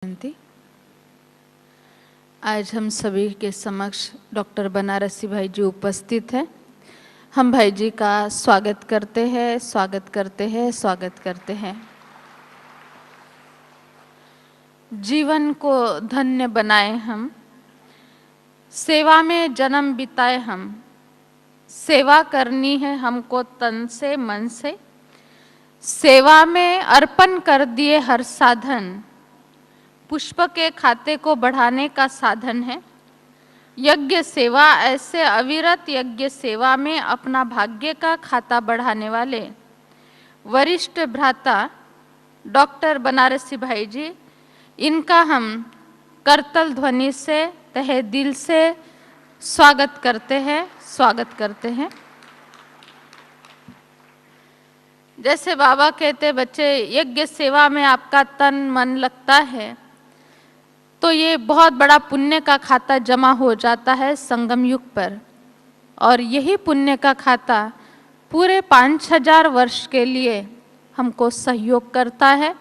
जयंती। आज हम सभी के समक्ष डॉक्टर बनारसी भाई जी उपस्थित हैं। हम भाई जी का स्वागत करते हैं, स्वागत करते हैं, स्वागत करते हैं। जीवन को धन्य बनाए हम, सेवा में जन्म बिताए हम। सेवा करनी है हमको तन से मन से, सेवा में अर्पण कर दिए हर साधन। पुष्प के खाते को बढ़ाने का साधन है यज्ञ सेवा। ऐसे अविरत यज्ञ सेवा में अपना भाग्य का खाता बढ़ाने वाले वरिष्ठ भ्राता डॉक्टर बनारसी भाई जी, इनका हम करतल ध्वनि से तहे दिल से स्वागत करते हैं, स्वागत करते हैं। जैसे बाबा कहते, बच्चे यज्ञ सेवा में आपका तन मन लगता है तो ये बहुत बड़ा पुण्य का खाता जमा हो जाता है संगम युग पर, और यही पुण्य का खाता पूरे 5000 वर्ष के लिए हमको सहयोग करता है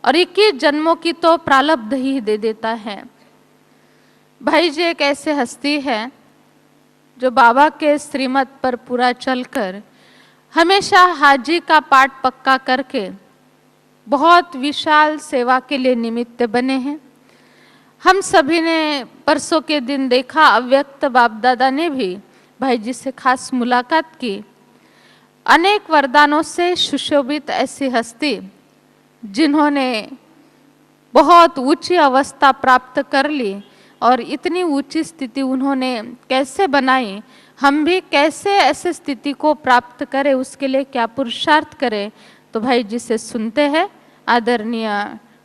और 21 जन्मों की तो प्रारब्ध ही दे देता है। भाई जी एक ऐसे हस्ती है जो बाबा के श्रीमत पर पूरा चलकर हमेशा हाजी का पाठ पक्का करके बहुत विशाल सेवा के लिए निमित्त बने हैं। हम सभी ने परसों के दिन देखा, अव्यक्त बाप दादा ने भी भाई जी से खास मुलाकात की। अनेक वरदानों से सुशोभित ऐसी हस्ती जिन्होंने बहुत ऊंची अवस्था प्राप्त कर ली, और इतनी ऊंची स्थिति उन्होंने कैसे बनाई, हम भी कैसे ऐसे स्थिति को प्राप्त करें, उसके लिए क्या पुरुषार्थ करें, तो भाई जी से सुनते हैं। आदरणीय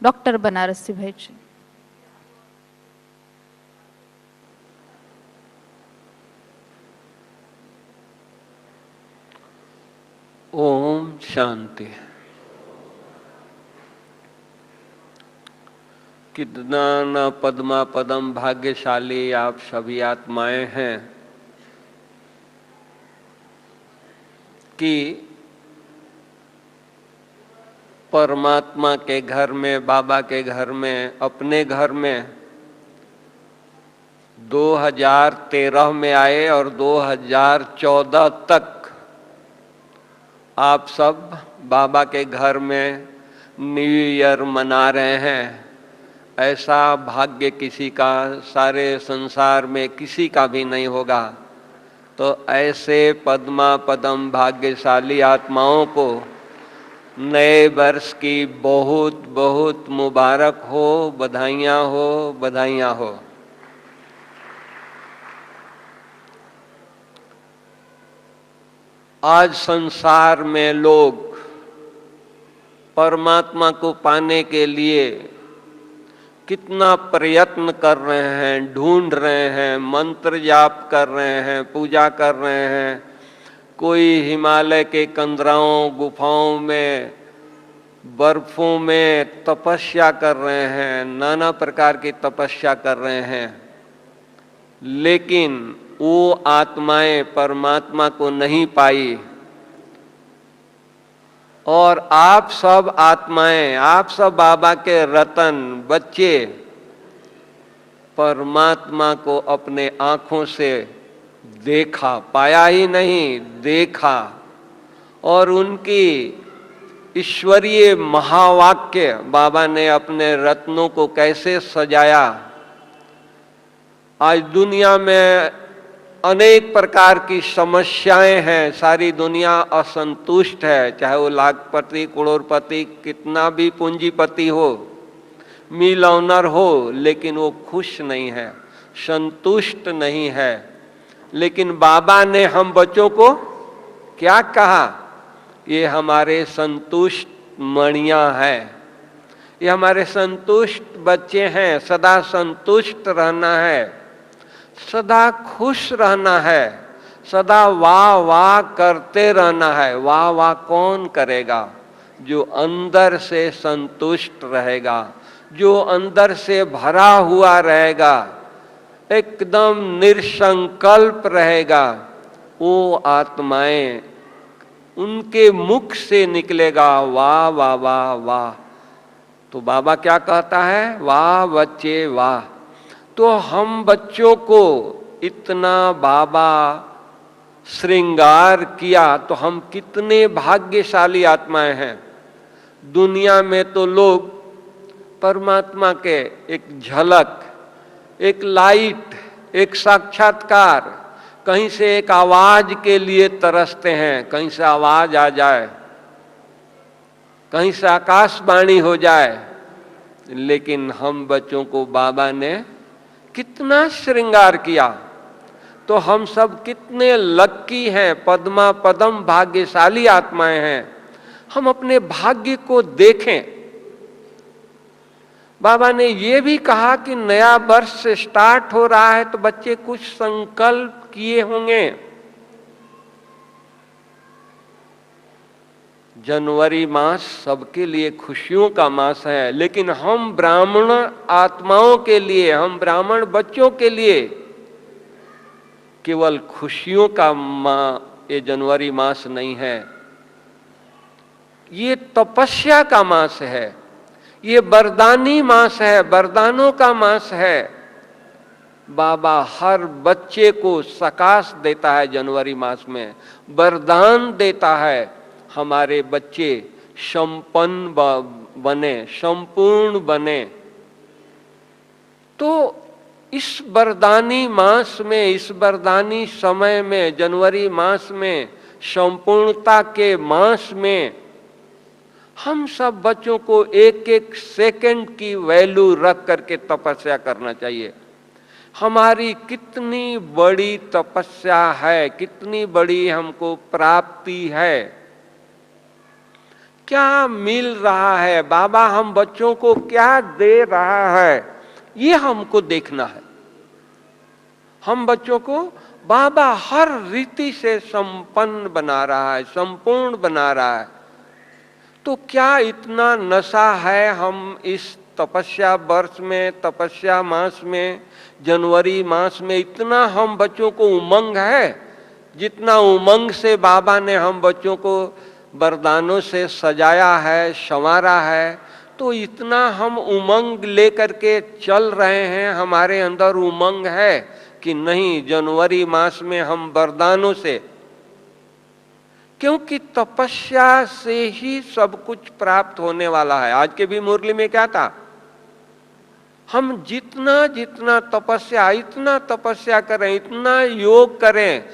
डॉक्टर बनारसी भाई जी। ओम शांति। कितना न पद्मा पदम भाग्यशाली आप सभी आत्माएं हैं कि परमात्मा के घर में, बाबा के घर में, अपने घर में 2013 में आए और 2014 तक आप सब बाबा के घर में न्यू ईयर मना रहे हैं। ऐसा भाग्य किसी का सारे संसार में किसी का भी नहीं होगा। तो ऐसे पद्मा पदम भाग्यशाली आत्माओं को नए वर्ष की बहुत बहुत मुबारक हो, बधाइयाँ हो, बधाइयाँ हो। आज संसार में लोग परमात्मा को पाने के लिए कितना प्रयत्न कर रहे हैं, ढूंढ रहे हैं, मंत्र जाप कर रहे हैं, पूजा कर रहे हैं। कोई हिमालय के कंदराओं गुफाओं में, बर्फों में तपस्या कर रहे हैं, नाना प्रकार की तपस्या कर रहे हैं, लेकिन वो आत्माएं परमात्मा को नहीं पाई। और आप सब आत्माएं, आप सब बाबा के रतन बच्चे परमात्मा को अपने आंखों से देखा, पाया ही नहीं, देखा, और उनकी ईश्वरीय महावाक्य बाबा ने अपने रत्नों को कैसे सजाया। आज दुनिया में अनेक प्रकार की समस्याएं हैं, सारी दुनिया असंतुष्ट है, चाहे वो लाखपति, करोड़पति, कितना भी पूंजीपति हो, मिल ऑनर हो, लेकिन वो खुश नहीं है, संतुष्ट नहीं है। लेकिन बाबा ने हम बच्चों को क्या कहा? ये हमारे संतुष्ट मणियां हैं, ये हमारे संतुष्ट बच्चे हैं। सदा संतुष्ट रहना है, सदा खुश रहना है, सदा वाह वाह करते रहना है। वाह वाह कौन करेगा? जो अंदर से संतुष्ट रहेगा, जो अंदर से भरा हुआ रहेगा, एकदम निसंकल्प रहेगा, वो आत्माएं, उनके मुख से निकलेगा वाह वाह वाह वाह। तो बाबा क्या कहता है, वाह बच्चे वाह। तो हम बच्चों को इतना बाबा श्रृंगार किया तो हम कितने भाग्यशाली आत्माएं हैं। दुनिया में तो लोग परमात्मा के एक झलक, एक लाइट, एक साक्षात्कार, कहीं से एक आवाज के लिए तरसते हैं, कहीं से आवाज आ जाए, कहीं से आकाशवाणी हो जाए। लेकिन हम बच्चों को बाबा ने कितना श्रृंगार किया। तो हम सब कितने लक्की हैं, पद्मा पदम भाग्यशाली आत्माएं हैं। हम अपने भाग्य को देखें। बाबा ने ये भी कहा कि नया वर्ष से स्टार्ट हो रहा है तो बच्चे कुछ संकल्प किए होंगे। जनवरी मास सबके लिए खुशियों का मास है, लेकिन हम ब्राह्मण आत्माओं के लिए, हम ब्राह्मण बच्चों के लिए केवल खुशियों का ये जनवरी मास नहीं है, ये तपस्या का मास है, ये वरदानी मास है, वरदानों का मास है। बाबा हर बच्चे को सकाश देता है जनवरी मास में, वरदान देता है। हमारे बच्चे संपन्न बने, संपूर्ण बने। तो इस वरदानी मास में, इस वरदानी समय में, जनवरी मास में, संपूर्णता के मास में हम सब बच्चों को एक एक सेकंड की वैल्यू रख करके तपस्या करना चाहिए। हमारी कितनी बड़ी तपस्या है, कितनी बड़ी हमको प्राप्ति है, क्या मिल रहा है, बाबा हम बच्चों को क्या दे रहा है, ये हमको देखना है। हम बच्चों को बाबा हर रीति से संपन्न बना रहा है, संपूर्ण बना रहा है। तो क्या इतना नशा है हम इस तपस्या वर्ष में, तपस्या मास में, जनवरी मास में, इतना हम बच्चों को उमंग है, जितना उमंग से बाबा ने हम बच्चों को वरदानों से सजाया है, संवारा है। तो इतना हम उमंग लेकर के चल रहे हैं, हमारे अंदर उमंग है कि नहीं जनवरी मास में हम वरदानों से, क्योंकि तपस्या से ही सब कुछ प्राप्त होने वाला है। आज के भी मुरली में क्या था, हम जितना जितना तपस्या, इतना तपस्या करें, इतना योग करें,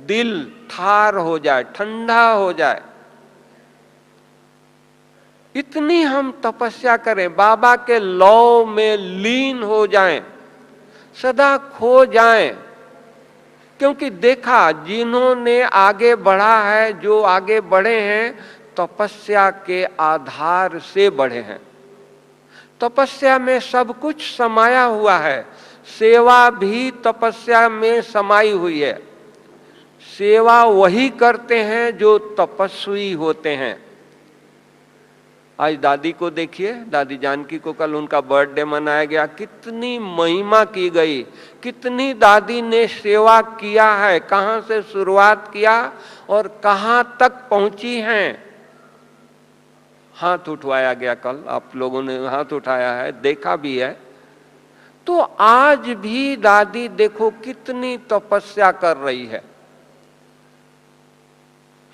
दिल ठार हो जाए, ठंडा हो जाए, इतनी हम तपस्या करें, बाबा के लौ में लीन हो जाएं, सदा खो जाएं। क्योंकि देखा जिन्होंने आगे बढ़ा है, जो आगे बढ़े हैं, तपस्या के आधार से बढ़े हैं। तपस्या में सब कुछ समाया हुआ है, सेवा भी तपस्या में समाई हुई है। सेवा वही करते हैं जो तपस्वी होते हैं। आज दादी को देखिए, दादी जानकी को कल उनका बर्थडे मनाया गया, कितनी महिमा की गई, कितनी दादी ने सेवा किया है, कहां से शुरुआत किया और कहां तक पहुंची हैं। हाथ उठवाया गया कल, आप लोगों ने हाथ उठाया है, देखा भी है। तो आज भी दादी देखो कितनी तपस्या कर रही है।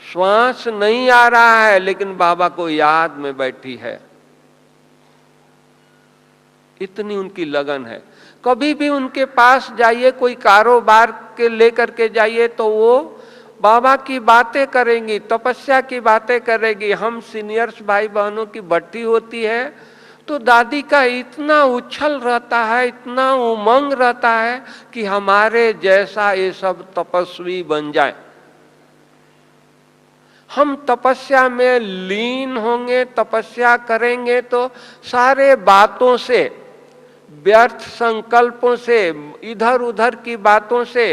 श्वास नहीं आ रहा है लेकिन बाबा को याद में बैठी है, इतनी उनकी लगन है। कभी भी उनके पास जाइए, कोई कारोबार के लेकर के जाइए तो वो बाबा की बातें करेंगी, तपस्या की बातें करेगी। हम सीनियर्स भाई बहनों की भट्टी होती है तो दादी का इतना उछल रहता है, इतना उमंग रहता है कि हमारे जैसा ये सब तपस्वी बन जाए। हम तपस्या में लीन होंगे, तपस्या करेंगे तो सारे बातों से, व्यर्थ संकल्पों से, इधर उधर की बातों से,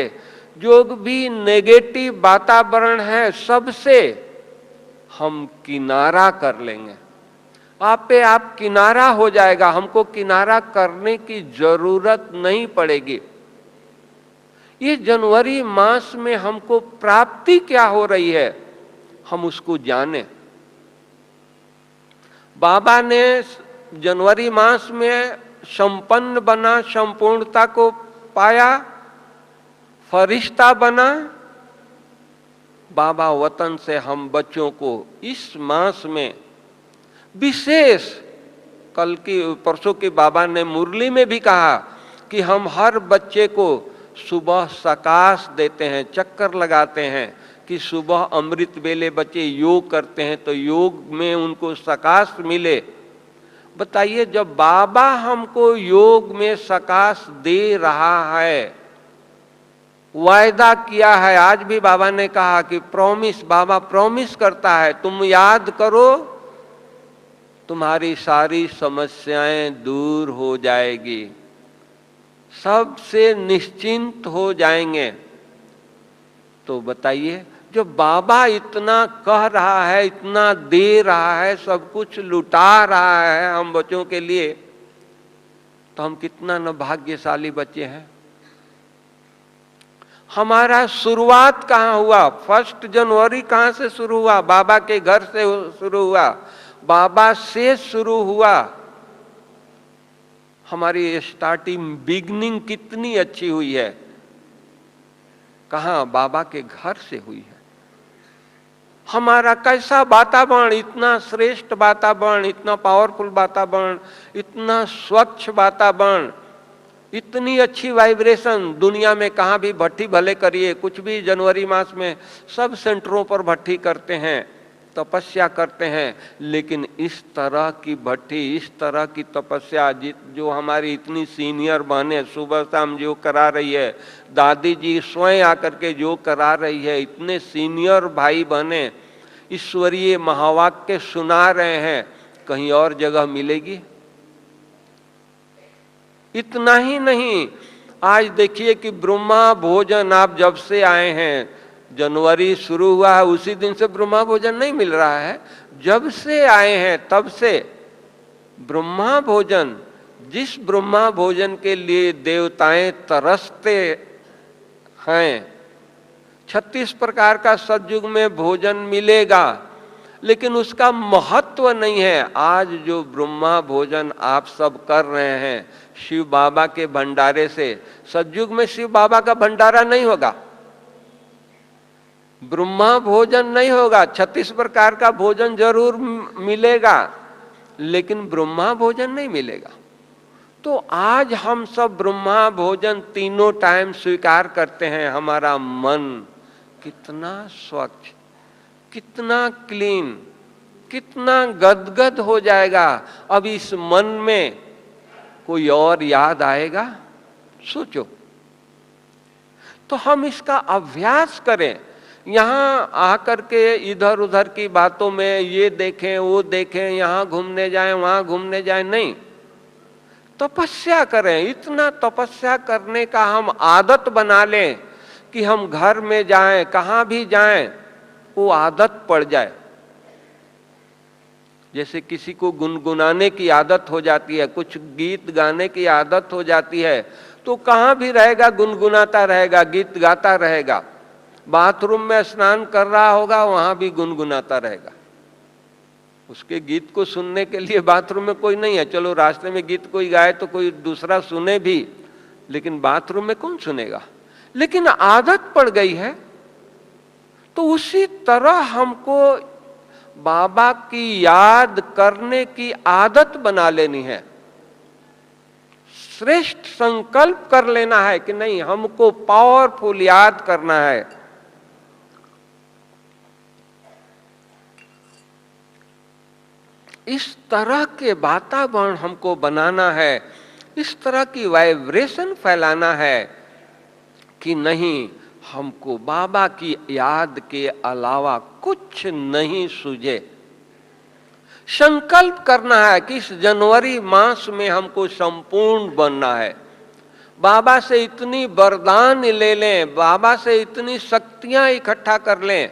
जो भी नेगेटिव वातावरण है, सबसे हम किनारा कर लेंगे। आप पे आप किनारा हो जाएगा, हमको किनारा करने की जरूरत नहीं पड़ेगी। ये जनवरी मास में हमको प्राप्ति क्या हो रही है, हम उसको जाने। बाबा ने जनवरी मास में संपन्न बना, संपूर्णता को पाया, फरिश्ता बना। बाबा वतन से हम बच्चों को इस मास में विशेष, कल की परसों के बाबा ने मुरली में भी कहा कि हम हर बच्चे को सुबह सकाश देते हैं, चक्कर लगाते हैं कि सुबह अमृत वेले बच्चे योग करते हैं तो योग में उनको सकाश मिले। बताइए, जब बाबा हमको योग में सकाश दे रहा है, वायदा किया है, आज भी बाबा ने कहा कि प्रॉमिस, बाबा प्रॉमिस करता है, तुम याद करो तुम्हारी सारी समस्याएं दूर हो जाएगी, सबसे निश्चिंत हो जाएंगे। तो बताइए, जो बाबा इतना कह रहा है, इतना दे रहा है, सब कुछ लुटा रहा है हम बच्चों के लिए, तो हम कितना न भाग्यशाली बच्चे हैं। हमारा शुरुआत कहाँ हुआ? 1 जनवरी कहाँ से शुरू हुआ? बाबा के घर से शुरू हुआ, बाबा से शुरू हुआ। हमारी स्टार्टिंग बिगनिंग कितनी अच्छी हुई है, कहाँ? बाबा के घर से हुई है। हमारा कैसा वातावरण, इतना श्रेष्ठ वातावरण, इतना पावरफुल वातावरण, इतना स्वच्छ वातावरण, इतनी अच्छी वाइब्रेशन। दुनिया में कहाँ भी भट्टी भले करिए, कुछ भी जनवरी मास में सब सेंटरों पर भट्टी करते हैं, तपस्या करते हैं, लेकिन इस तरह की भट्टी, इस तरह की तपस्या जो हमारी इतनी सीनियर बहनें सुबह शाम जो करा रही है, दादी जी स्वयं आकर के जो करा रही है, इतने सीनियर भाई बहनें ईश्वरीय महावाक्य सुना रहे हैं, कहीं और जगह मिलेगी? इतना ही नहीं, आज देखिए कि ब्रह्मा भोजन आप जब से आए हैं, जनवरी शुरू हुआ है, उसी दिन से ब्रह्मा भोजन नहीं मिल रहा है, जब से आए हैं तब से ब्रह्मा भोजन, जिस ब्रह्मा भोजन के लिए देवताएं तरसते हैं, 36 प्रकार का सतयुग में भोजन मिलेगा, लेकिन उसका महत्व नहीं है। आज जो ब्रह्मा भोजन आप सब कर रहे हैं शिव बाबा के भंडारे से, सतयुग में शिव बाबा का भंडारा नहीं होगा, ब्रह्मा भोजन नहीं होगा। 36 प्रकार का भोजन जरूर मिलेगा, लेकिन ब्रह्मा भोजन नहीं मिलेगा। तो आज हम सब ब्रह्मा भोजन तीनों टाइम स्वीकार करते हैं। हमारा मन कितना स्वच्छ, कितना क्लीन, कितना गदगद हो जाएगा। अब इस मन में कोई और याद आएगा? सोचो। तो हम इसका अभ्यास करें। यहाँ आकर के इधर उधर की बातों में ये देखें वो देखें, यहाँ घूमने जाएं वहां घूमने जाएं, नहीं, तपस्या करें। इतना तपस्या करने का हम आदत बना लें कि हम घर में जाएं, कहाँ भी जाएं, वो आदत पड़ जाए। जैसे किसी को गुनगुनाने की आदत हो जाती है, कुछ गीत गाने की आदत हो जाती है, तो कहाँ भी रहेगा गुनगुनाता रहेगा, गीत गाता रहेगा। बाथरूम में स्नान कर रहा होगा, वहां भी गुनगुनाता रहेगा। उसके गीत को सुनने के लिए बाथरूम में कोई नहीं है। चलो रास्ते में गीत कोई गाए तो कोई दूसरा सुने भी, लेकिन बाथरूम में कौन सुनेगा? लेकिन आदत पड़ गई है। तो उसी तरह हमको बाबा की याद करने की आदत बना लेनी है। श्रेष्ठ संकल्प कर लेना है कि नहीं, हमको पावरफुल याद करना है। इस तरह के वातावरण हमको बनाना है, इस तरह की वाइब्रेशन फैलाना है कि नहीं, हमको बाबा की याद के अलावा कुछ नहीं सूझे। संकल्प करना है कि इस जनवरी मास में हमको संपूर्ण बनना है। बाबा से इतनी वरदान ले लें, बाबा से इतनी शक्तियां इकट्ठा कर लें,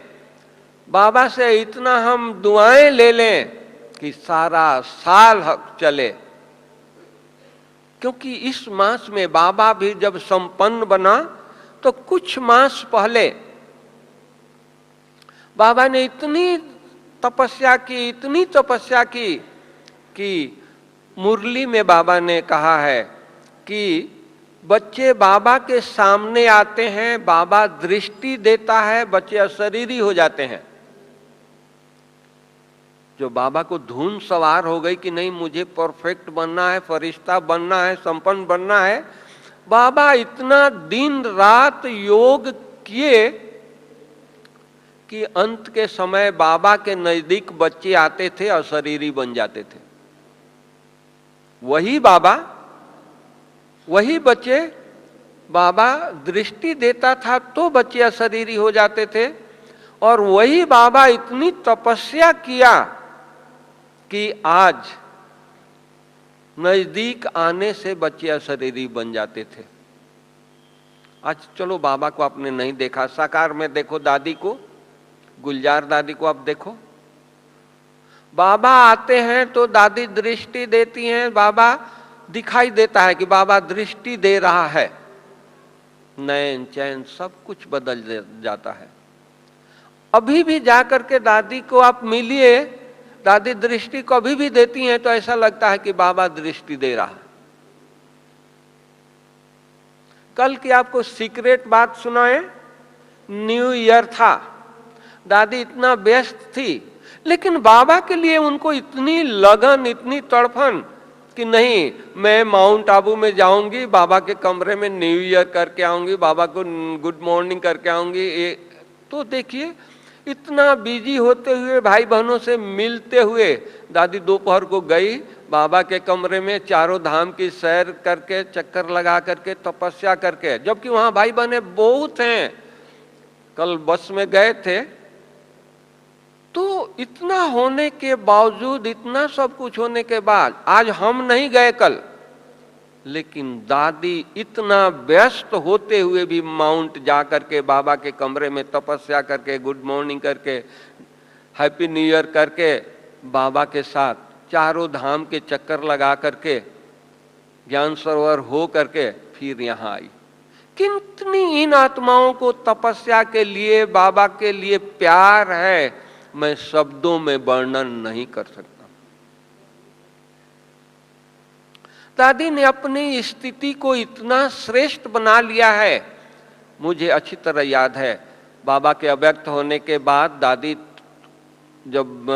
बाबा से इतना हम दुआएं ले लें कि सारा साल चले। क्योंकि इस मास में बाबा भी जब संपन्न बना तो कुछ मास पहले बाबा ने इतनी तपस्या की, इतनी तपस्या की कि मुरली में बाबा ने कहा है कि बच्चे बाबा के सामने आते हैं, बाबा दृष्टि देता है, बच्चे अशरीरी हो जाते हैं। जो बाबा को धुन सवार हो गई कि नहीं मुझे परफेक्ट बनना है, फरिश्ता बनना है, संपन्न बनना है, बाबा इतना दिन रात योग किए कि अंत के समय बाबा के नजदीक बच्चे आते थे, अशरीरी बन जाते थे। वही बाबा, वही बच्चे, बाबा दृष्टि देता था तो बच्चे अशरीरी हो जाते थे। और वही बाबा इतनी तपस्या किया कि आज नजदीक आने से बच्चे अशरीरी बन जाते थे। आज चलो बाबा को आपने नहीं देखा, साकार में देखो दादी को, गुलजार दादी को आप देखो। बाबा आते हैं तो दादी दृष्टि देती हैं, बाबा दिखाई देता है कि बाबा दृष्टि दे रहा है, नैन चैन सब कुछ बदल जाता है। अभी भी जाकर के दादी को आप मिलिए, दादी दृष्टि कभी भी देती हैं तो ऐसा लगता है कि बाबा दृष्टि दे रहा है। कल की आपको सीक्रेट बात सुनाए, न्यू ईयर था, दादी इतना व्यस्त थी, लेकिन बाबा के लिए उनको इतनी लगन, इतनी तड़फन कि नहीं मैं माउंट आबू में जाऊंगी, बाबा के कमरे में न्यू ईयर करके आऊंगी, बाबा को गुड मॉर्निंग करके आऊंगी। तो देखिए इतना बिजी होते हुए, भाई बहनों से मिलते हुए, दादी दोपहर को गई बाबा के कमरे में, चारों धाम की सैर करके, चक्कर लगा करके, तपस्या करके, जबकि वहां भाई बहने बहुत हैं। कल बस में गए थे तो इतना होने के बावजूद, इतना सब कुछ होने के बाद, आज हम नहीं गए कल, लेकिन दादी इतना व्यस्त होते हुए भी माउंट जा करके, बाबा के कमरे में तपस्या करके, गुड मॉर्निंग करके, हैप्पी न्यू ईयर करके, बाबा के साथ चारों धाम के चक्कर लगा करके, ज्ञान सरोवर हो करके फिर यहाँ आई। कितनी इन आत्माओं को तपस्या के लिए, बाबा के लिए प्यार है, मैं शब्दों में वर्णन नहीं कर सकता। दादी ने अपनी स्थिति को इतना श्रेष्ठ बना लिया है। मुझे अच्छी तरह याद है, बाबा के अव्यक्त होने के बाद दादी जब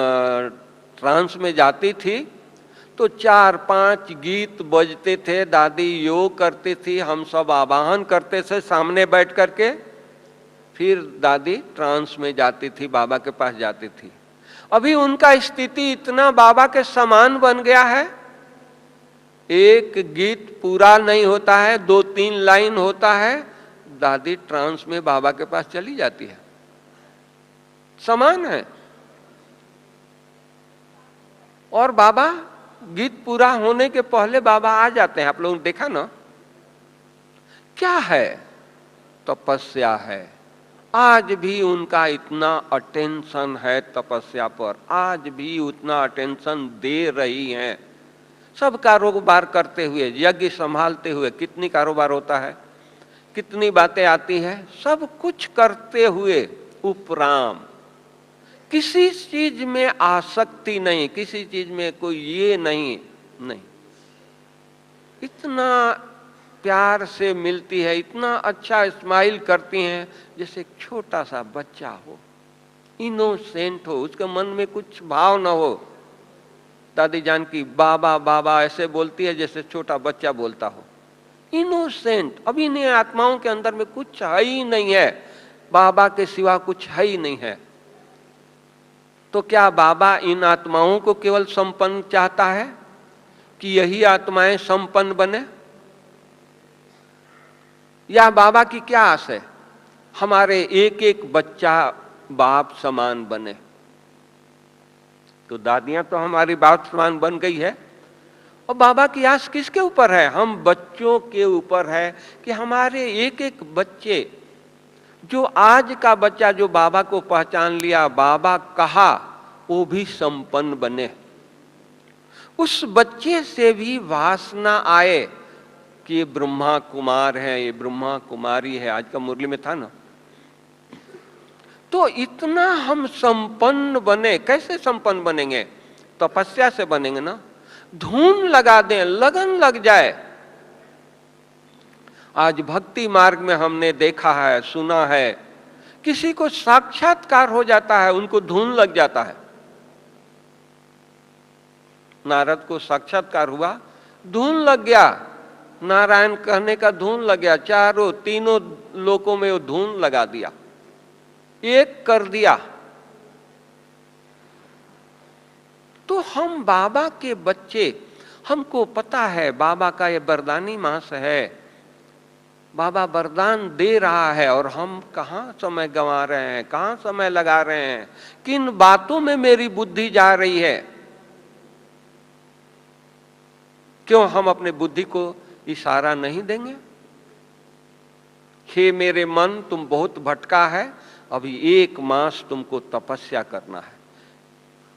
ट्रांस में जाती थी तो 4-5 गीत बजते थे, दादी योग करती थी, हम सब आवाहन करते थे सामने बैठ करके, फिर दादी ट्रांस में जाती थी, बाबा के पास जाती थी। अभी उनका स्थिति इतना बाबा के समान बन गया है, एक गीत पूरा नहीं होता है, 2-3 लाइन होता है, दादी ट्रांस में बाबा के पास चली जाती है, समान है। और बाबा गीत पूरा होने के पहले बाबा आ जाते हैं। आप लोगों ने देखा ना, क्या है? तपस्या है। आज भी उनका इतना अटेंशन है तपस्या पर, आज भी उतना अटेंशन दे रही हैं। सब कारोबार करते हुए, यज्ञ संभालते हुए, कितनी कारोबार होता है, कितनी बातें आती है, सब कुछ करते हुए उपराम, किसी चीज में आसक्ति नहीं, किसी चीज में कोई ये नहीं, इतना प्यार से मिलती है, इतना अच्छा स्माइल करती हैं जैसे एक छोटा सा बच्चा हो, इनोसेंट हो, उसके मन में कुछ भाव न हो। दादी जानकी बाबा बाबा ऐसे बोलती है जैसे छोटा बच्चा बोलता हो, इनोसेंट। अभी इन आत्माओं के अंदर में कुछ है ही नहीं है, बाबा के सिवा कुछ है ही नहीं है। तो क्या बाबा इन आत्माओं को केवल संपन्न चाहता है कि यही आत्माएं संपन्न बने, या बाबा की क्या आस है हमारे एक एक बच्चा बाप समान बने? तो दादियां तो हमारी बाप समान बन गई है, और बाबा की आस किसके ऊपर है? हम बच्चों के ऊपर है कि हमारे एक एक बच्चे, जो आज का बच्चा जो बाबा को पहचान लिया, बाबा कहा, वो भी संपन्न बने। उस बच्चे से भी वासना आए कि ये ब्रह्मा कुमार है, ये ब्रह्मा कुमारी है, आज का मुरली में था ना। तो इतना हम संपन्न बने। कैसे संपन्न बनेंगे? तपस्या से बनेंगे ना। धून लगा दें, लगन लग जाए। आज भक्ति मार्ग में हमने देखा है, सुना है, किसी को साक्षात्कार हो जाता है, उनको धून लग जाता है। नारद को साक्षात्कार हुआ, धून लग गया, नारायण कहने का धून लग गया, चारों तीनों लोकों में वो धून लगा दिया, एक कर दिया। तो हम बाबा के बच्चे, हमको पता है बाबा का ये वरदानी मास है, बाबा वरदान दे रहा है, और हम कहां समय गंवा रहे हैं, कहां समय लगा रहे हैं, किन बातों में मेरी बुद्धि जा रही है। क्यों हम अपने बुद्धि को इशारा नहीं देंगे? हे मेरे मन, तुम बहुत भटका है, अभी 1 मास तुमको तपस्या करना है।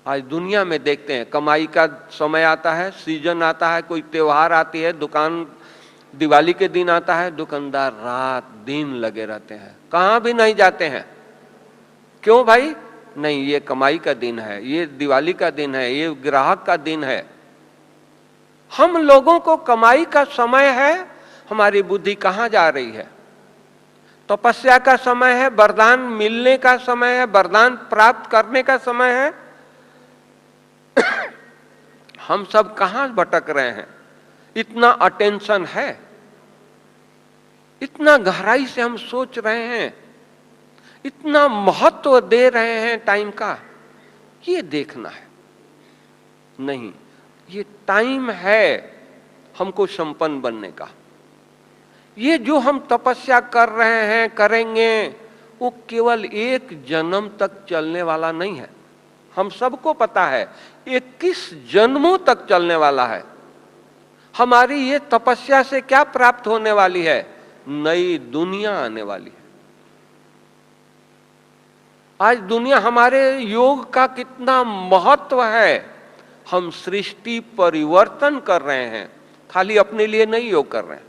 आज दुनिया में देखते हैं, कमाई का समय आता है, सीजन आता है, कोई त्योहार आती है, दुकान दिवाली के दिन आता है, दुकानदार रात दिन लगे रहते हैं, कहां भी नहीं जाते हैं। क्यों भाई? नहीं, ये कमाई का दिन है, ये दिवाली का दिन है, ये ग्राहक का दिन है। हम लोगों को कमाई का समय है, हमारी बुद्धि कहां जा रही है? तपस्या का समय है, वरदान मिलने का समय है, वरदान प्राप्त करने का समय है। हम सब कहां भटक रहे हैं? इतना अटेंशन है, इतना गहराई से हम सोच रहे हैं, इतना महत्व दे रहे हैं टाइम का, ये देखना है। नहीं, ये टाइम है हमको संपन्न बनने का। ये जो हम तपस्या कर रहे हैं, करेंगे, वो केवल 1 जन्म तक चलने वाला नहीं है। हम सबको पता है 21 जन्मों तक चलने वाला है। हमारी ये तपस्या से क्या प्राप्त होने वाली है? नई दुनिया आने वाली है। आज दुनिया, हमारे योग का कितना महत्व है। हम सृष्टि परिवर्तन कर रहे हैं, खाली अपने लिए नहीं योग कर रहे हैं।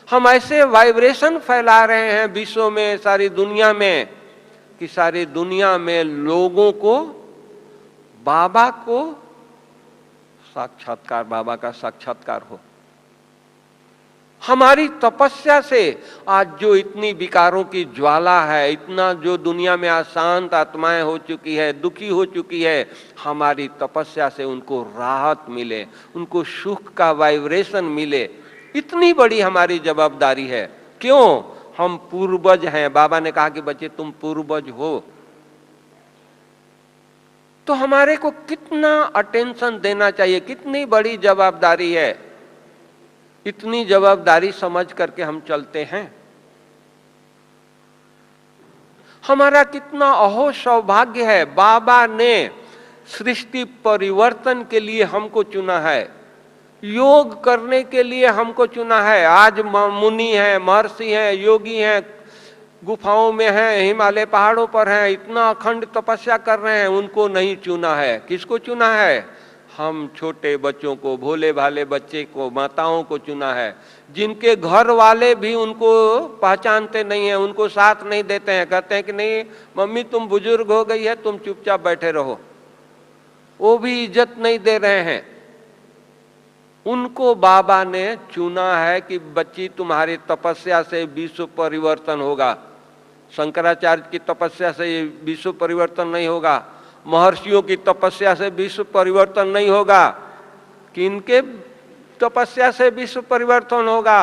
हम ऐसे वाइब्रेशन फैला रहे हैं विश्व में, सारी दुनिया में, कि सारी दुनिया में लोगों को बाबा को साक्षात्कार, बाबा का साक्षात्कार हो। हमारी तपस्या से आज जो इतनी विकारों की ज्वाला है, इतना जो दुनिया में अशांत आत्माएं हो चुकी है, दुखी हो चुकी है, हमारी तपस्या से उनको राहत मिले, उनको सुख का वाइब्रेशन मिले, इतनी बड़ी हमारी जवाबदारी है। क्यों? हम पूर्वज हैं। बाबा ने कहा कि बच्चे तुम पूर्वज हो। तो हमारे को कितना अटेंशन देना चाहिए, कितनी बड़ी जवाबदारी है। इतनी जवाबदारी समझ करके हम चलते हैं। हमारा कितना अहो सौभाग्य है, बाबा ने सृष्टि परिवर्तन के लिए हमको चुना है, योग करने के लिए हमको चुना है। आज मुनि हैं, महर्षि हैं, योगी हैं, गुफाओं में हैं, हिमालय पहाड़ों पर हैं, इतना अखंड तपस्या कर रहे हैं, उनको नहीं चुना है। किसको चुना है? हम छोटे बच्चों को, भोले भाले बच्चे को, माताओं को चुना है, जिनके घर वाले भी उनको पहचानते नहीं है, उनको साथ नहीं देते हैं, कहते हैं कि नहीं मम्मी तुम बुजुर्ग हो गई है, तुम चुपचाप बैठे रहो। वो भी इज्जत नहीं दे रहे हैं। उनको बाबा ने चुना है कि बच्ची तुम्हारी तपस्या से विश्व परिवर्तन होगा। शंकराचार्य की तपस्या से विश्व परिवर्तन नहीं होगा, महर्षियों की तपस्या से विश्व परिवर्तन नहीं होगा। किनके तपस्या से विश्व परिवर्तन होगा?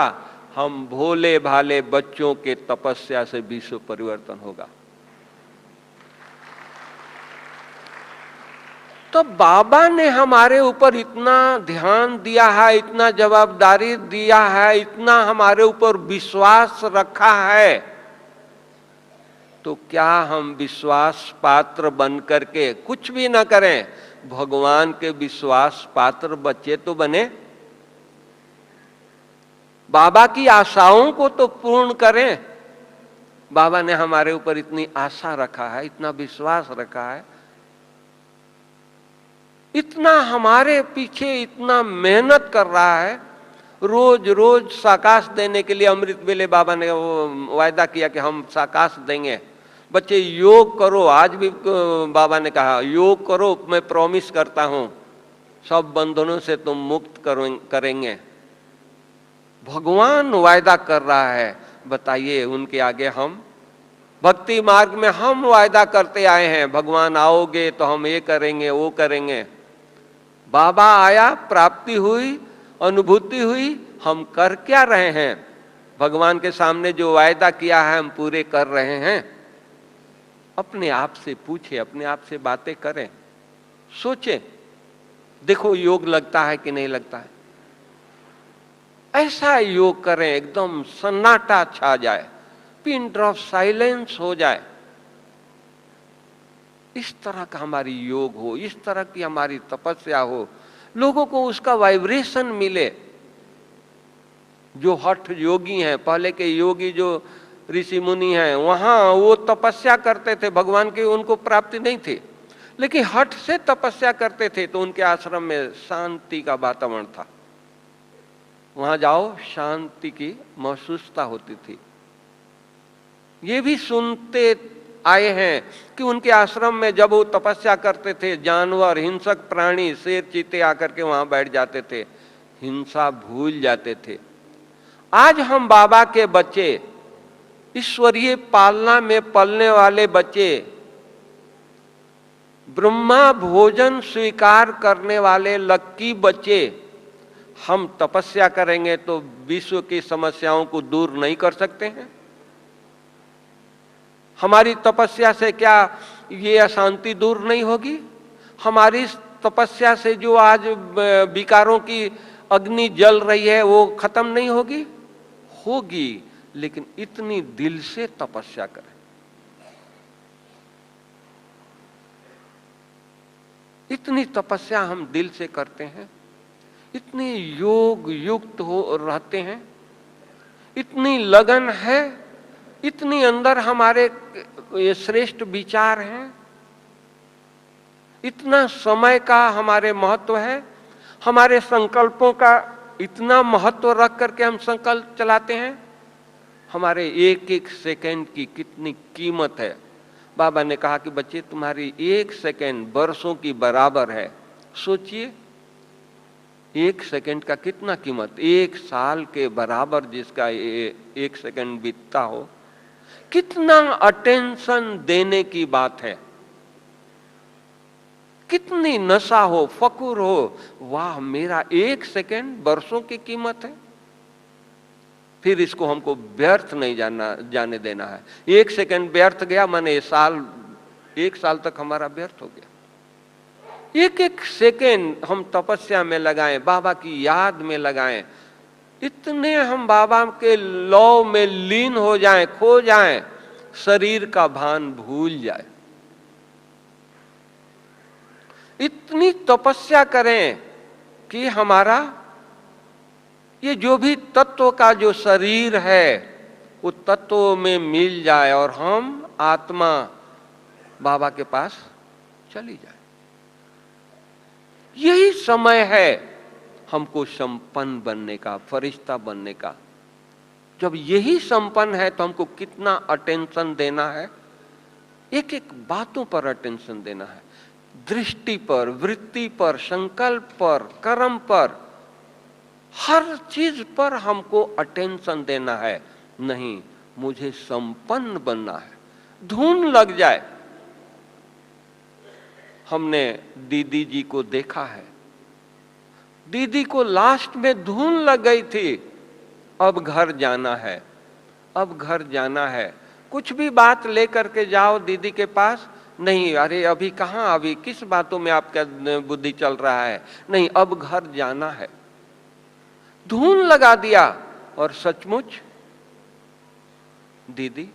हम भोले भाले बच्चों के तपस्या से विश्व परिवर्तन होगा। तो बाबा ने हमारे ऊपर इतना ध्यान दिया है, इतना जवाबदारी दिया है, इतना हमारे ऊपर विश्वास रखा है, तो क्या हम विश्वास पात्र बन करके कुछ भी ना करें, भगवान के विश्वास पात्र बच्चे तो बने, बाबा की आशाओं को तो पूर्ण करें। बाबा ने हमारे ऊपर इतनी आशा रखा है, इतना विश्वास रखा है, इतना हमारे पीछे इतना मेहनत कर रहा है। रोज रोज साकाश देने के लिए अमृत वेले बाबा ने वो वायदा किया कि हम साकाश देंगे। बच्चे योग करो, आज भी बाबा ने कहा योग करो, मैं प्रॉमिस करता हूं सब बंधनों से तुम मुक्त करेंगे। भगवान वायदा कर रहा है। बताइए, उनके आगे हम भक्ति मार्ग में हम वायदा करते आए हैं, भगवान आओगे तो हम ये करेंगे वो करेंगे। बाबा आया, प्राप्ति हुई, अनुभूति हुई, हम कर क्या रहे हैं? भगवान के सामने जो वायदा किया है हम पूरे कर रहे हैं? अपने आप से पूछे, अपने आप से बातें करें, सोचें, देखो योग लगता है कि नहीं लगता है। ऐसा योग करें एकदम सन्नाटा छा जाए, पिन ड्रॉप साइलेंस हो जाए। इस तरह का हमारी योग हो, इस तरह की हमारी तपस्या हो, लोगों को उसका वाइब्रेशन मिले। जो हठ योगी हैं, पहले के योगी जो ऋषि मुनि हैं, वहां वो तपस्या करते थे, भगवान की उनको प्राप्ति नहीं थी, लेकिन हठ से तपस्या करते थे, तो उनके आश्रम में शांति का वातावरण था। वहां जाओ, शांति की महसूसता होती थी। ये भी सुनते आए हैं कि उनके आश्रम में जब वो तपस्या करते थे, जानवर, हिंसक प्राणी, शेर, चीते आकर के वहां बैठ जाते थे, हिंसा भूल जाते थे। आज हम बाबा के बच्चे, ईश्वरीय पालना में पलने वाले बच्चे, ब्रह्मा भोजन स्वीकार करने वाले लक्की बच्चे, हम तपस्या करेंगे तो विश्व की समस्याओं को दूर नहीं कर सकते हैं? हमारी तपस्या से क्या ये अशांति दूर नहीं होगी? हमारी तपस्या से जो आज विकारों की अग्नि जल रही है वो खत्म नहीं होगी? होगी, लेकिन इतनी दिल से तपस्या करें। इतनी तपस्या हम दिल से करते हैं, इतनी योग युक्त हो रहते हैं, इतनी लगन है, इतनी अंदर हमारे ये श्रेष्ठ विचार हैं, इतना समय का हमारे महत्व है, हमारे संकल्पों का इतना महत्व रख करके हम संकल्प चलाते हैं। हमारे एक एक सेकंड की कितनी कीमत है। बाबा ने कहा कि बच्चे, तुम्हारी एक सेकंड वर्षों की बराबर है। सोचिए, एक सेकंड का कितना कीमत, एक साल के बराबर जिसका एक सेकंड बीतता हो, कितना अटेंशन देने की बात है, कितनी नशा हो, फकुर हो, वाह मेरा एक सेकंड वर्षों की कीमत है। फिर इसको हमको व्यर्थ नहीं जाने देना है। एक सेकंड व्यर्थ गया माने एक साल तक हमारा व्यर्थ हो गया। एक एक सेकंड हम तपस्या में लगाएं, बाबा की याद में लगाएं, इतने हम बाबा के लौ में लीन हो जाएं, खो जाएं, शरीर का भान भूल जाए। इतनी तपस्या करें कि हमारा ये जो भी तत्व का जो शरीर है वो तत्वों में मिल जाए और हम आत्मा बाबा के पास चली जाए। यही समय है हमको संपन्न बनने का, फरिश्ता बनने का। जब यही संपन्न है तो हमको कितना अटेंशन देना है, एक एक बातों पर अटेंशन देना है, दृष्टि पर, वृत्ति पर, संकल्प पर, कर्म पर, हर चीज पर हमको अटेंशन देना है। नहीं, मुझे संपन्न बनना है, धुन लग जाए। हमने दीदी जी को देखा है, दीदी को लास्ट में धुन लग गई थी, अब घर जाना है, अब घर जाना है। कुछ भी बात लेकर के जाओ दीदी के पास, नहीं, अरे अभी कहाँ, अभी किस बातों में आपका बुद्धि चल रहा है, नहीं अब घर जाना है। धुन लगा दिया और सचमुच दीदी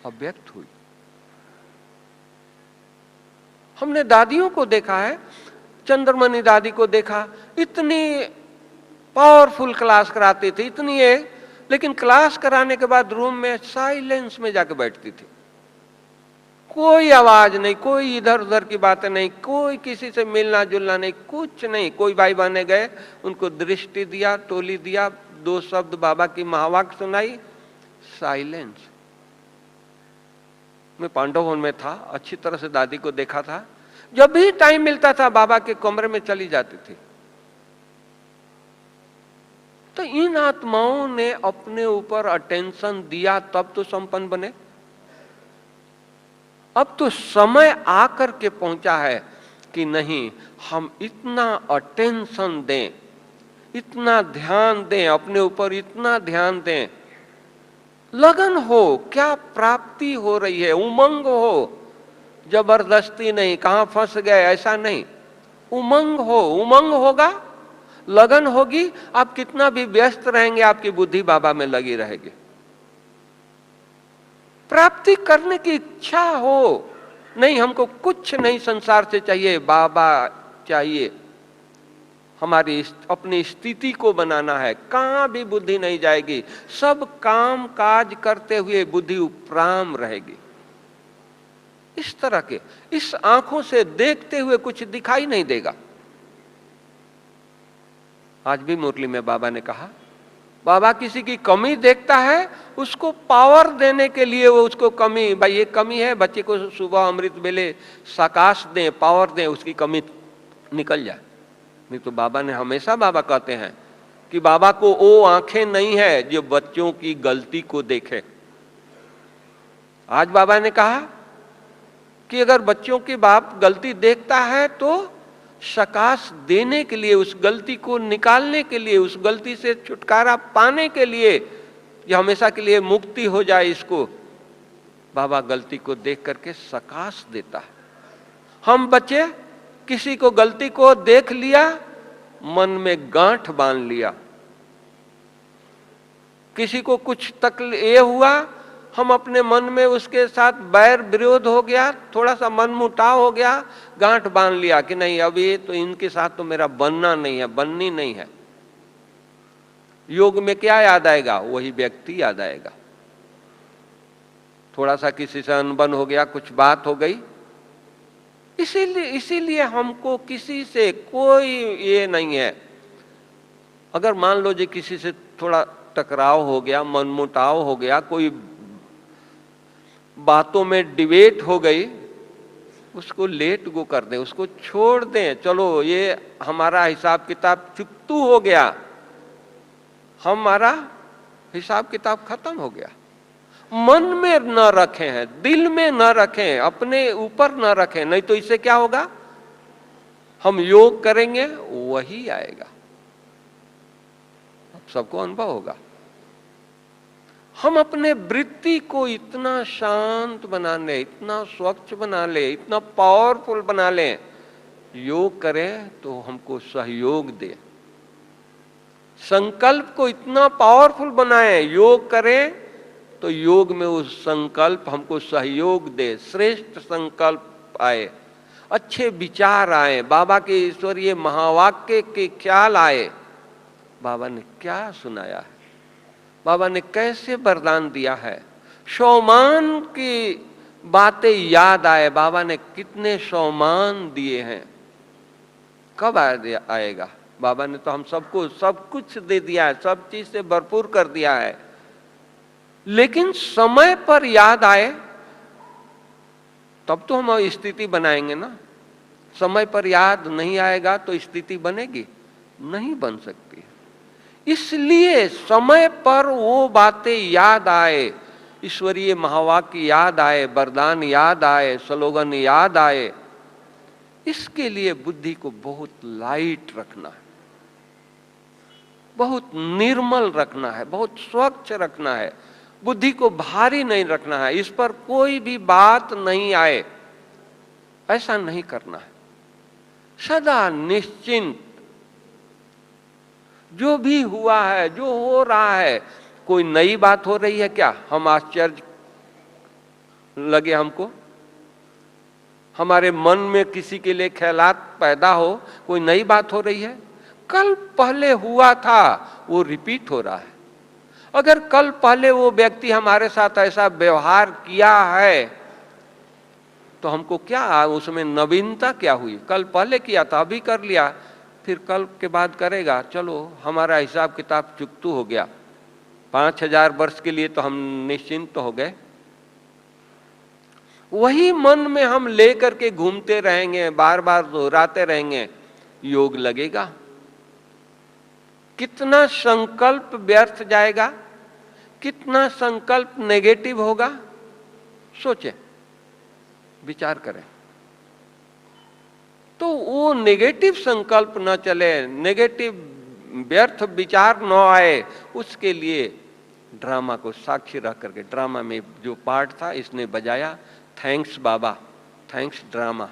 अव्यक्त हुई। हमने दादियों को देखा है, चंद्रमणि दादी को देखा, इतनी पावरफुल क्लास कराती थी, इतनी है, लेकिन क्लास कराने के बाद रूम में साइलेंस में जाके बैठती थी। कोई आवाज नहीं, कोई इधर उधर की बातें नहीं, कोई किसी से मिलना जुलना नहीं, कुछ नहीं। कोई भाई बहने गए, उनको दृष्टि दिया, टोली दिया, दो शब्द बाबा की महावाक्य सुनाई, साइलेंस। मैं पांडव भवन में था, अच्छी तरह से दादी को देखा था, जब भी टाइम मिलता था बाबा के कमरे में चली जाती थी। तो इन आत्माओं ने अपने ऊपर अटेंशन दिया तब तो संपन्न बने। अब तो समय आकर के पहुंचा है कि नहीं, हम इतना अटेंशन दें, इतना ध्यान दें, अपने ऊपर इतना ध्यान दें, लगन हो, क्या प्राप्ति हो रही है, उमंग हो, जबरदस्ती नहीं, कहां फंस गए ऐसा नहीं, उमंग हो, उमंग होगा, लगन होगी, आप कितना भी व्यस्त रहेंगे आपकी बुद्धि बाबा में लगी रहेगी। प्राप्ति करने की इच्छा हो, नहीं हमको कुछ नहीं संसार से चाहिए, बाबा चाहिए, हमारी अपनी स्थिति को बनाना है, कहां भी बुद्धि नहीं जाएगी, सब काम काज करते हुए बुद्धि उपराम रहेगी। इस तरह के, इस आंखों से देखते हुए कुछ दिखाई नहीं देगा। आज भी मुरली में बाबा ने कहा, बाबा किसी की कमी देखता है, उसको पावर देने के लिए वो उसको कमी, भाई ये कमी है, बच्चे को सुबह अमृत बेले सकाश दें, पावर दें, उसकी कमी निकल जाए। नहीं तो बाबा ने हमेशा, बाबा कहते हैं कि बाबा को वो आंखें नहीं है जो बच्चों की गलती को देखे। आज बाबा ने कहा कि अगर बच्चों के बाप गलती देखता है तो सकाश देने के लिए, उस गलती को निकालने के लिए, उस गलती से छुटकारा पाने के लिए, ये हमेशा के लिए मुक्ति हो जाए इसको, बाबा गलती को देख करके सकाश देता है। हम बच्चे किसी को गलती को देख लिया, मन में गांठ बांध लिया, किसी को कुछ तकलीफ ये हुआ, हम अपने मन में उसके साथ बैर विरोध हो गया, थोड़ा सा मन मुटाव हो गया, गांठ बांध लिया कि नहीं अब ये तो इनके साथ तो मेरा बनना नहीं है, बननी नहीं है। योग में क्या याद आएगा? वही व्यक्ति याद आएगा। थोड़ा सा किसी से अनबन हो गया, कुछ बात हो गई, इसीलिए हमको किसी से कोई ये नहीं है। अगर मान लो जी किसी से थोड़ा टकराव हो गया, मनमुटाव हो गया, कोई बातों में डिबेट हो गई, उसको लेट गो कर दें, उसको छोड़ दें, चलो ये हमारा हिसाब किताब चुकतू हो गया, हमारा हिसाब किताब खत्म हो गया। मन में न रखें हैं, दिल में न रखें, अपने ऊपर न रखें, नहीं तो इससे क्या होगा, हम योग करेंगे वही आएगा, सबको अनुभव होगा। हम अपने वृत्ति को इतना शांत बना ले, इतना स्वच्छ बना ले, इतना पावरफुल बना ले, योग करें तो हमको सहयोग दे। संकल्प को इतना पावरफुल बनाए, योग करें तो योग में उस संकल्प हमको सहयोग दे, श्रेष्ठ संकल्प आए, अच्छे विचार आए, बाबा के ईश्वरीय महावाक्य के ख्याल आए। बाबा ने क्या सुनाया है, बाबा ने कैसे वरदान दिया है, शौमान की बातें याद आए, बाबा ने कितने शौमान दिए हैं, कब आएगा? बाबा ने तो हम सबको सब कुछ दे दिया है, सब चीज से भरपूर कर दिया है, लेकिन समय पर याद आए तब तो हम स्थिति बनाएंगे ना। समय पर याद नहीं आएगा तो स्थिति बनेगी नहीं, बन सकती। इसलिए समय पर वो बातें याद आए, ईश्वरीय महावाक्य याद आए, वरदान याद आए, स्लोगन याद आए, इसके लिए बुद्धि को बहुत लाइट रखना है, बहुत निर्मल रखना है, बहुत स्वच्छ रखना है, बुद्धि को भारी नहीं रखना है, इस पर कोई भी बात नहीं आए, ऐसा नहीं करना है। सदा निश्चिंत, जो भी हुआ है, जो हो रहा है, कोई नई बात हो रही है क्या, हम आश्चर्य लगे हमको, हमारे मन में किसी के लिए ख्यालात पैदा हो, कोई नई बात हो रही है, कल पहले हुआ था वो रिपीट हो रहा है। अगर कल पहले वो व्यक्ति हमारे साथ ऐसा व्यवहार किया है तो हमको क्या उसमें नवीनता क्या हुई? कल पहले किया था, अभी कर लिया, फिर कल के बाद करेगा, चलो हमारा हिसाब किताब चुकतू हो गया, 5000 वर्ष के लिए तो हम निश्चिंत हो गए। वही मन में हम लेकर के घूमते रहेंगे, बार बार दोहराते रहेंगे, योग लगेगा? कितना संकल्प व्यर्थ जाएगा, कितना संकल्प नेगेटिव होगा, सोचें, विचार करें। तो वो नेगेटिव संकल्प न चले, नेगेटिव व्यर्थ विचार न आए, उसके लिए ड्रामा को साक्षी रख करके, ड्रामा में जो पार्ट था इसने बजाया, थैंक्स बाबा, थैंक्स ड्रामा।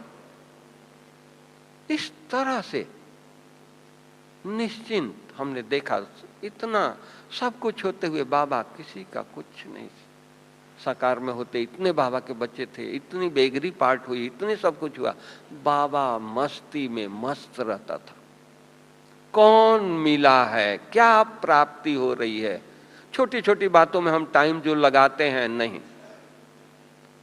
इस तरह से निश्चिंत हमने देखा, इतना सब कुछ होते हुए बाबा किसी का कुछ नहीं, साकार में होते इतने बाबा के बच्चे थे, इतनी बेगरी पार्ट हुई, इतने सब कुछ हुआ, बाबा मस्ती में मस्त रहता था। कौन मिला है, क्या प्राप्ति हो रही है? छोटी छोटी बातों में हम टाइम जो लगाते हैं, नहीं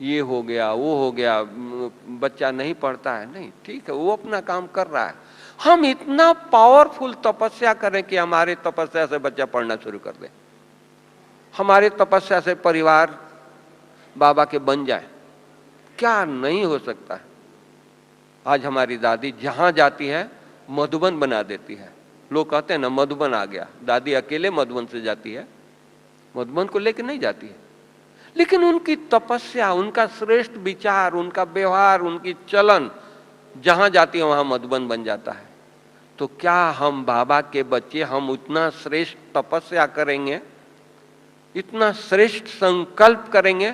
ये हो गया, वो हो गया, बच्चा नहीं पढ़ता है, नहीं ठीक है, वो अपना काम कर रहा है। हम इतना पावरफुल तपस्या करें कि हमारे तपस्या से बच्चा पढ़ना शुरू कर दे, हमारे तपस्या से परिवार बाबा के बन जाए, क्या नहीं हो सकता है। आज हमारी दादी जहां जाती है मधुबन बना देती है। लोग कहते हैं ना मधुबन आ गया, दादी अकेले मधुबन से जाती है, मधुबन को लेकर नहीं जाती है, लेकिन उनकी तपस्या, उनका श्रेष्ठ विचार, उनका व्यवहार, उनकी चलन जहां जाती है वहां मधुबन बन जाता है। तो क्या हम बाबा के बच्चे, हम उतना श्रेष्ठ तपस्या करेंगे, इतना श्रेष्ठ संकल्प करेंगे,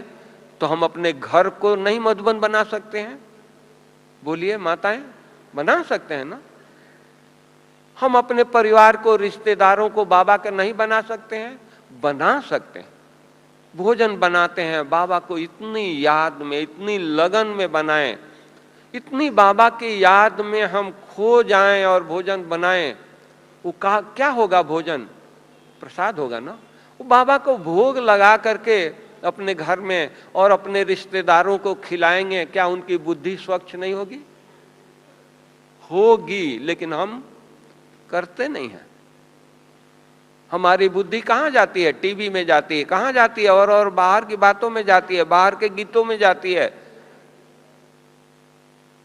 तो हम अपने घर को नहीं मधुबन बना सकते हैं? बोलिए माताएं, बना सकते हैं ना? हम अपने परिवार को, रिश्तेदारों को बाबा के नहीं बना सकते हैं? बना सकते हैं। भोजन बनाते हैं, बाबा को इतनी याद में, इतनी लगन में बनाएं, इतनी बाबा की याद में हम खो जाएं और भोजन बनाएं। वो क्या होगा? भोजन प्रसाद होगा ना। वो बाबा को भोग लगा करके अपने घर में और अपने रिश्तेदारों को खिलाएंगे, क्या उनकी बुद्धि स्वच्छ नहीं होगी? होगी, लेकिन हम करते नहीं हैं। हमारी बुद्धि कहां जाती है? टीवी में जाती है, कहां जाती है? और बाहर की बातों में जाती है, बाहर के गीतों में जाती है।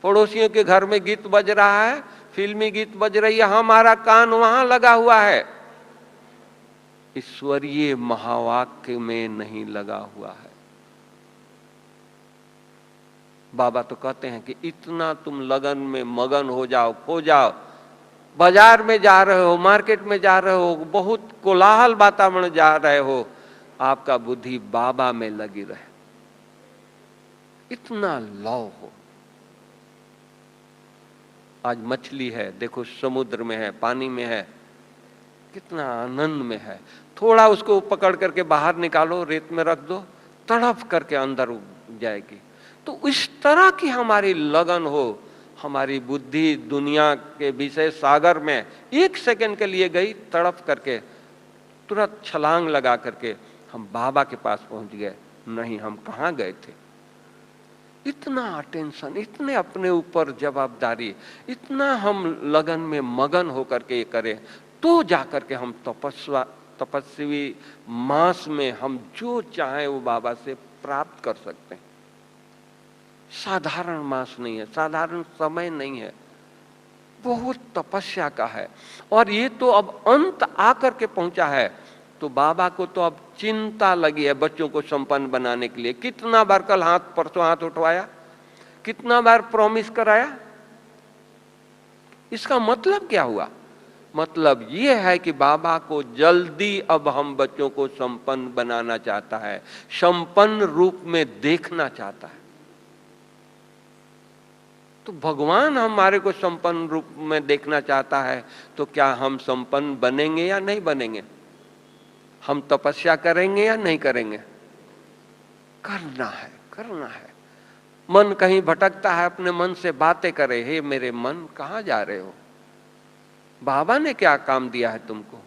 पड़ोसियों के घर में गीत बज रहा है, फिल्मी गीत बज रही है, हमारा कान वहां लगा हुआ है, ईश्वरीय महावाक्य में नहीं लगा हुआ है। बाबा तो कहते हैं कि इतना तुम लगन में मगन हो जाओ, खो जाओ, बाजार में जा रहे हो, मार्केट में जा रहे हो, बहुत कोलाहल वातावरण जा रहे हो, आपका बुद्धि बाबा में लगी रहे, इतना लव हो। आज मछली है, देखो समुद्र में है, पानी में है, कितना आनंद में है। थोड़ा उसको पकड़ करके बाहर निकालो, रेत में रख दो, तड़प करके अंदर जाएगी। तो इस तरह की हमारी लगन हो, हमारी बुद्धि दुनिया के विषय सागर में एक सेकंड के लिए गई, तड़प करके तुरंत छलांग लगा करके हम बाबा के पास पहुंच गए। नहीं, हम कहां गए थे? इतना अटेंशन, इतने अपने ऊपर जवाबदारी, इतना हम लगन में मगन होकर के करें, तो जाकर के हम तपस्वी मास में हम जो चाहें वो बाबा से प्राप्त कर सकते हैं। साधारण मास नहीं है, साधारण समय नहीं है, बहुत तपस्या का है। और ये तो अब अंत आकर के पहुंचा है, तो बाबा को तो अब चिंता लगी है बच्चों को संपन्न बनाने के लिए। कितना बार कल परसों हाथ उठवाया, कितना बार प्रॉमिस कराया। इसका मतलब क्या हुआ? मतलब ये है कि बाबा को जल्दी अब हम बच्चों को संपन्न बनाना चाहता है, संपन्न रूप में देखना चाहता है। तो भगवान हमारे को संपन्न रूप में देखना चाहता है, तो क्या हम संपन्न बनेंगे या नहीं बनेंगे? हम तपस्या करेंगे या नहीं करेंगे? करना है, करना है। मन कहीं भटकता है, अपने मन से बातें करे, हे मेरे मन कहां जा रहे हो? बाबा ने क्या काम दिया है तुमको?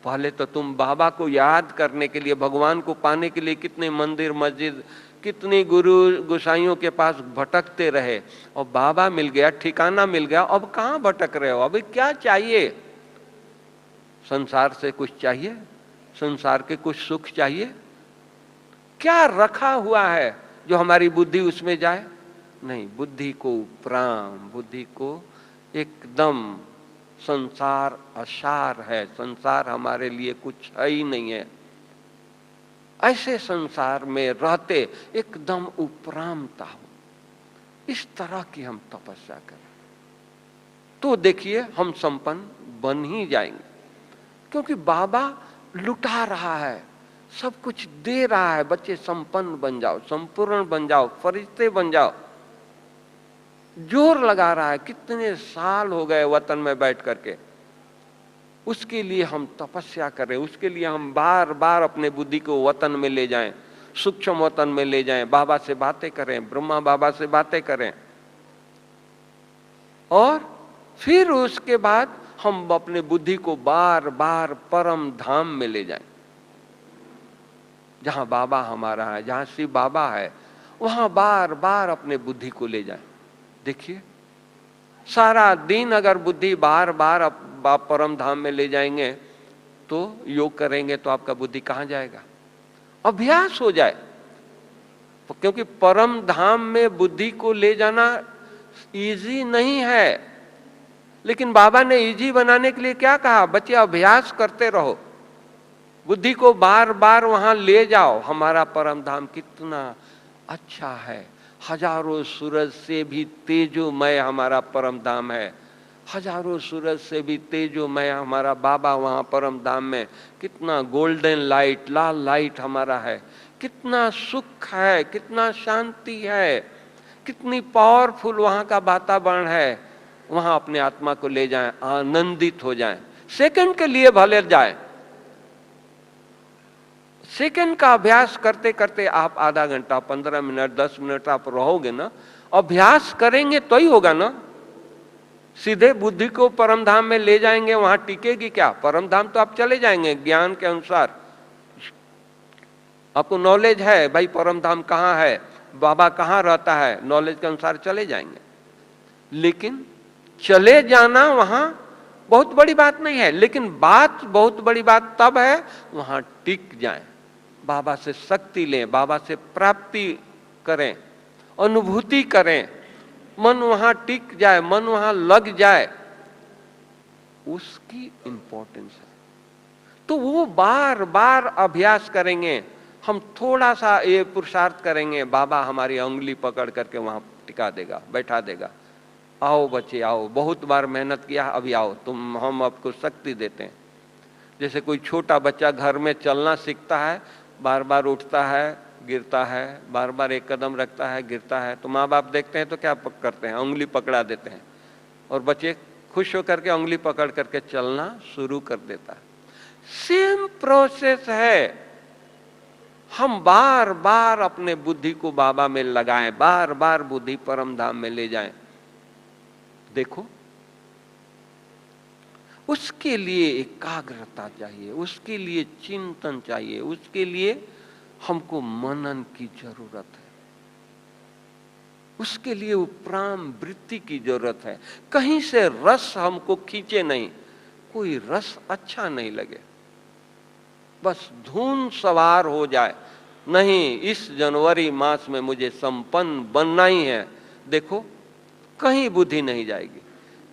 पहले तो तुम बाबा को याद करने के लिए, भगवान को पाने के लिए कितने मंदिर मस्जिद, कितनी गुरु गोसाइयों के पास भटकते रहे, और बाबा मिल गया, ठिकाना मिल गया। अब कहां भटक रहे हो? अभी क्या चाहिए? संसार से कुछ चाहिए? संसार के कुछ सुख चाहिए? क्या रखा हुआ है जो हमारी बुद्धि उसमें जाए? नहीं, बुद्धि को उपराम, बुद्धि को एकदम संसार असार है, संसार हमारे लिए कुछ है ही नहीं है, ऐसे संसार में रहते एकदम उपरामता हो, इस तरह की हम तपस्या करें तो देखिए हम संपन्न बन ही जाएंगे। क्योंकि बाबा लुटा रहा है, सब कुछ दे रहा है, बच्चे संपन्न बन जाओ, संपूर्ण बन जाओ, फरिश्ते बन जाओ, जोर लगा रहा है। कितने साल हो गए वतन में बैठ करके, उसके लिए हम तपस्या करें, उसके लिए हम बार बार अपने बुद्धि को वतन में ले जाएं, सूक्ष्म वतन में ले जाएं, बाबा से बातें करें, ब्रह्मा बाबा से बातें करें, और फिर उसके बाद हम अपने बुद्धि को बार बार परम धाम में ले जाएं, जहां बाबा हमारा है, जहां शिव बाबा है, वहां बार बार अपने बुद्धि को ले जाएं। देखिए सारा दिन अगर बुद्धि बार बार आप परम धाम में ले जाएंगे तो योग करेंगे तो आपका बुद्धि कहां जाएगा? अभ्यास हो जाए, क्योंकि परम धाम में बुद्धि को ले जाना इजी नहीं है, लेकिन बाबा ने इजी बनाने के लिए क्या कहा? बच्चे अभ्यास करते रहो, बुद्धि को बार बार वहां ले जाओ। हमारा परम धाम कितना अच्छा है, हजारों सूरज से भी तेजोमय हमारा परम धाम है, हजारों सूरज से भी तेजोमय हमारा बाबा वहां परम धाम में। कितना गोल्डन लाइट, लाल लाइट हमारा है, कितना सुख है, कितना शांति है, कितनी पावरफुल वहां का वातावरण है। वहां अपने आत्मा को ले जाएं, आनंदित हो जाएं, सेकंड के लिए भले जाए, सेकंड का अभ्यास करते करते आप आधा घंटा, 15 मिनट, 10 मिनट आप रहोगे ना, अभ्यास करेंगे तो ही होगा ना। सीधे बुद्धि को परम धाम में ले जाएंगे, वहां टिकेगी क्या? परम धाम तो आप चले जाएंगे ज्ञान के अनुसार, आपको नॉलेज है भाई परम धाम कहां है, बाबा कहां रहता है, नॉलेज के अनुसार चले जाएंगे। लेकिन चले जाना वहां बहुत बड़ी बात नहीं है, लेकिन बात बहुत बड़ी बात तब है वहां टिक जाएं, बाबा से शक्ति लें, बाबा से प्राप्ति करें, अनुभूति करें, मन वहां टिक जाए, मन वहां लग जाए, उसकी इंपॉर्टेंस है। तो वो बार बार अभ्यास करेंगे, हम थोड़ा सा ये पुरुषार्थ करेंगे, बाबा हमारी उंगली पकड़ करके वहां टिका देगा, बैठा देगा। आओ बच्चे आओ, बहुत बार मेहनत किया, अभी आओ, तुम हम आपको शक्ति देते हैं। जैसे कोई छोटा बच्चा घर में चलना सीखता है, बार बार उठता है, गिरता है, बार बार एक कदम रखता है, गिरता है, तो माँ बाप देखते हैं तो क्या करते हैं? उंगली पकड़ा देते हैं, और बच्चे खुश होकर के उंगली पकड़ करके चलना शुरू कर देता है। सेम प्रोसेस है, हम बार बार अपने बुद्धि को बाबा में लगाएं, बार बार बुद्धि परम धाम में ले जाएं। देखो उसके लिए एकाग्रता चाहिए, उसके लिए चिंतन चाहिए, उसके लिए हमको मनन की जरूरत है, उसके लिए उपराम वृत्ति की जरूरत है। कहीं से रस हमको खींचे नहीं, कोई रस अच्छा नहीं लगे, बस धुन सवार हो जाए, नहीं इस जनवरी मास में मुझे संपन्न बनना ही है। देखो कहीं बुद्धि नहीं जाएगी,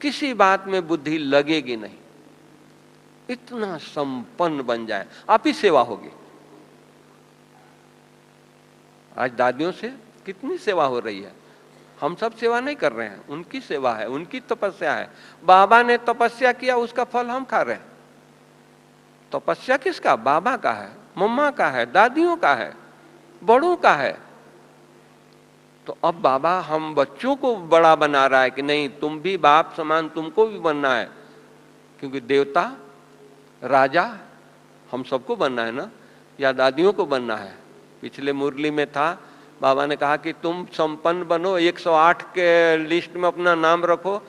किसी बात में बुद्धि लगेगी नहीं, इतना संपन्न बन जाए, आप ही सेवा होगी। आज दादियों से कितनी सेवा हो रही है, हम सब सेवा नहीं कर रहे हैं, उनकी सेवा है, उनकी तपस्या है। बाबा ने तपस्या किया, उसका फल हम खा रहे हैं। तपस्या किसका? बाबा का है, मम्मा का है, दादियों का है, बड़ों का है। तो अब बाबा हम बच्चों को बड़ा बना रहा है कि नहीं तुम भी बाप समान, तुमको भी बनना है, क्योंकि देवता राजा हम सबको बनना है ना, या दादियों को बनना है। पिछले मुरली में था, बाबा ने कहा कि तुम संपन्न बनो, 108 के लिस्ट में अपना नाम रखो।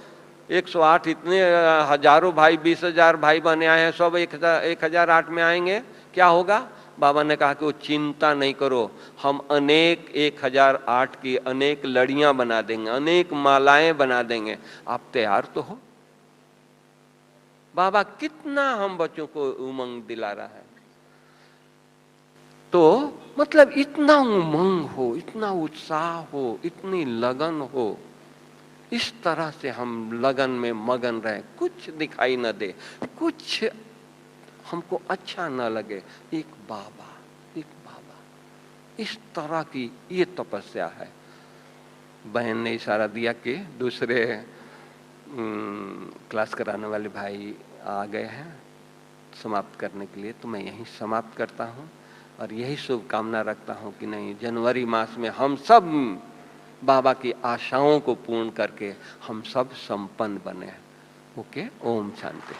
108 इतने हजारों भाई, 20,000 भाई बने आए हैं, सब 1008 में आएंगे, क्या होगा? बाबा ने कहा कि वो चिंता नहीं करो, हम अनेक 1008 की अनेक लड़ियां बना देंगे, अनेक मालाएं बना देंगे, आप तैयार तो हो। बाबा कितना हम बच्चों को उमंग दिला रहा है। तो मतलब इतना उमंग हो, इतना उत्साह हो, इतनी लगन हो, इस तरह से हम लगन में मगन रहे, कुछ दिखाई न दे, कुछ हमको अच्छा न लगे, एक बाबा, एक बाबा, इस तरह की ये तपस्या है। बहन ने इशारा दिया कि दूसरे क्लास कराने वाले भाई आ गए हैं समाप्त करने के लिए, तो मैं यहीं समाप्त करता हूँ और यही शुभकामना रखता हूँ कि नहीं, जनवरी मास में हम सब बाबा की आशाओं को पूर्ण करके हम सब संपन्न बने। ओके, ओम शांति।